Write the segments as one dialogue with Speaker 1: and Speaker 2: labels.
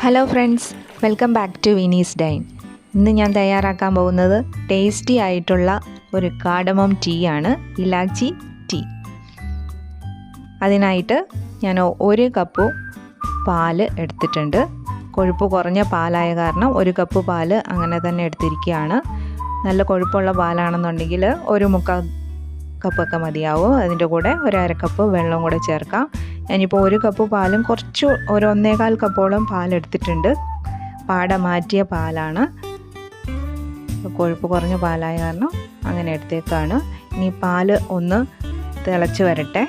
Speaker 1: Hello friends, welcome back to വിനീസ്ഡൈൻ. ഇന്ന് ഞാൻ തയ്യാറാക്കാൻ പോകുന്നത് ടേസ്റ്റി ആയിട്ടുള്ള ഒരു കാർഡമം ടീ ആണ്, ഇലാച്ചി ടീ. അതിനായിട്ട് ഞാൻ 1 കപ്പ് പാല് എടുത്തിട്ടുണ്ട്. കൊഴുപ്പ് കുറഞ്ഞ പാലായ കാരണം 1 കപ്പ് പാല് അങ്ങനെ തന്നെ എടുത്തിരിക്കുകയാണ്. നല്ല കൊഴുപ്പുള്ള പാലാണെന്നുണ്ടെങ്കിൽ 1/4 കപ്പൊക്കെ മതിയാവും. അതിൻ്റെ കൂടെ 1/2 കപ്പ് വെള്ളം കൂടെ ചേർക്കാം. ഞാനിപ്പോൾ 1 കപ്പ് പാലും കുറച്ച് 1.25 കപ്പോളം പാലെടുത്തിട്ടുണ്ട്. പാട മാറ്റിയ പാലാണ്, കൊഴുപ്പ് കുറഞ്ഞ പാലായ കാരണം അങ്ങനെ എടുത്തേക്കാണ്. ഇനി പാല് ഒന്ന് തിളച്ച് വരട്ടെ.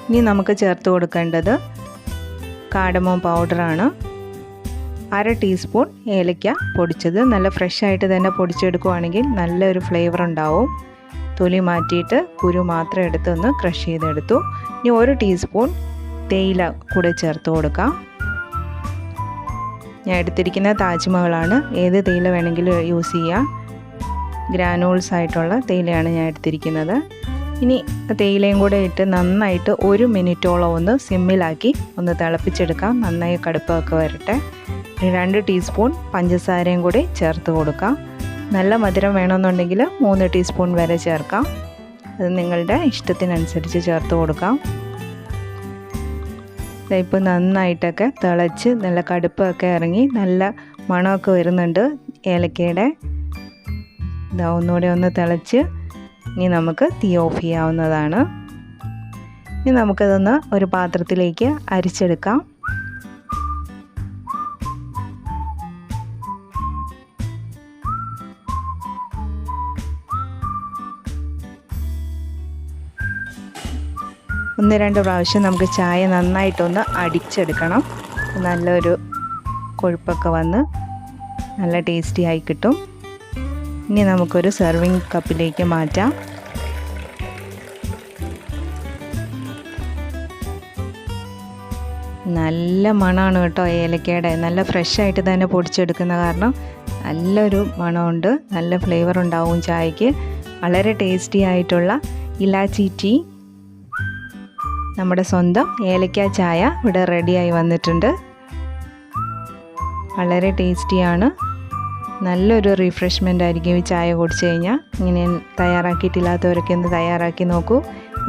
Speaker 1: ഇനി നമുക്ക് ചേർത്ത് കൊടുക്കേണ്ടത് കാർഡമം പൗഡറാണ്. 1/2 ടീസ്പൂൺ ഏലക്ക പൊടിച്ചത്. നല്ല ഫ്രഷ് ആയിട്ട് തന്നെ പൊടിച്ചെടുക്കുകയാണെങ്കിൽ നല്ലൊരു ഫ്ലേവർ ഉണ്ടാവും. തൊലി മാറ്റിയിട്ട് കുരു മാത്രം എടുത്തൊന്ന് ക്രഷ് ചെയ്തെടുത്തു. ഇനി 1 ടീസ്പൂൺ തേയില കൂടെ ചേർത്ത് കൊടുക്കാം. ഞാൻ എടുത്തിരിക്കുന്ന താജ്മഹലാണ്. ഏത് തേയില വേണമെങ്കിലും യൂസ് ചെയ്യാം. ഗ്രാനൂൾസ് ആയിട്ടുള്ള തേയിലയാണ് ഞാൻ എടുത്തിരിക്കുന്നത്. ഇനി തേയിലയും കൂടെ ഇട്ട് നന്നായിട്ട് 1 മിനിറ്റോളം ഒന്ന് സിമ്മിലാക്കി ഒന്ന് തിളപ്പിച്ചെടുക്കാം. നന്നായി കടുപ്പൊക്കെ വരട്ടെ. 2 ടീസ്പൂൺ പഞ്ചസാരയും കൂടി ചേർത്ത് കൊടുക്കാം. നല്ല മധുരം വേണമെന്നുണ്ടെങ്കിൽ 3 ടീസ്പൂൺ വരെ ചേർക്കാം. അത് നിങ്ങളുടെ ഇഷ്ടത്തിനനുസരിച്ച് ചേർത്ത് കൊടുക്കാം. ഇപ്പോൾ നന്നായിട്ടൊക്കെ തിളച്ച് നല്ല കടുപ്പൊക്കെ ഇറങ്ങി നല്ല മണമൊക്കെ വരുന്നുണ്ട് ഏലക്കയുടെ. ഇതാ ഒന്നുകൂടെ ഒന്ന് തിളച്ച് ഇനി നമുക്ക് തീ ഓഫ് ചെയ്യാവുന്നതാണ്. ഇനി നമുക്കതൊന്ന് ഒരു പാത്രത്തിലേക്ക് അരിച്ചെടുക്കാം. ഒന്ന് 2 പ്രാവശ്യം നമുക്ക് ചായ നന്നായിട്ടൊന്ന് അടിച്ചെടുക്കണം. നല്ലൊരു കൊഴുപ്പൊക്കെ വന്ന് നല്ല ടേസ്റ്റി ആയി കിട്ടും. ഇനി നമുക്കൊരു സെർവിങ് കപ്പിലേക്ക് മാറ്റാം. നല്ല മണമാണ് കേട്ടോ ഏലക്കയുടെ. നല്ല ഫ്രഷ് ആയിട്ട് തന്നെ പൊടിച്ചെടുക്കുന്ന കാരണം നല്ലൊരു മണമുണ്ട്. നല്ല ഫ്ലേവർ ഉണ്ടാവും ചായക്ക്. വളരെ ടേസ്റ്റി ആയിട്ടുള്ള ഇലാച്ചി ടീ, നമ്മുടെ സ്വന്തം ഏലക്ക ചായ ഇവിടെ റെഡിയായി വന്നിട്ടുണ്ട്. വളരെ ടേസ്റ്റിയാണ്. നല്ലൊരു റിഫ്രഷ്മെൻ്റ് ആയിരിക്കും ഈ ചായ കുടിച്ചു കഴിഞ്ഞാൽ. ഇങ്ങനെ തയ്യാറാക്കിയിട്ടില്ലാത്തവരൊക്കെ ഒന്ന് തയ്യാറാക്കി നോക്കൂ.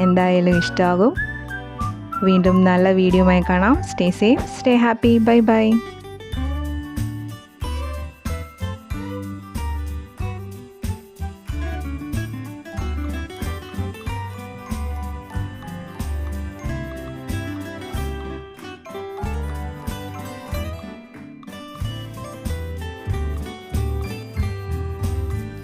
Speaker 1: എന്തായാലും ഇഷ്ടമാകും. വീണ്ടും നല്ല വീഡിയോയുമായി കാണാം. Stay safe, stay happy. Bye bye.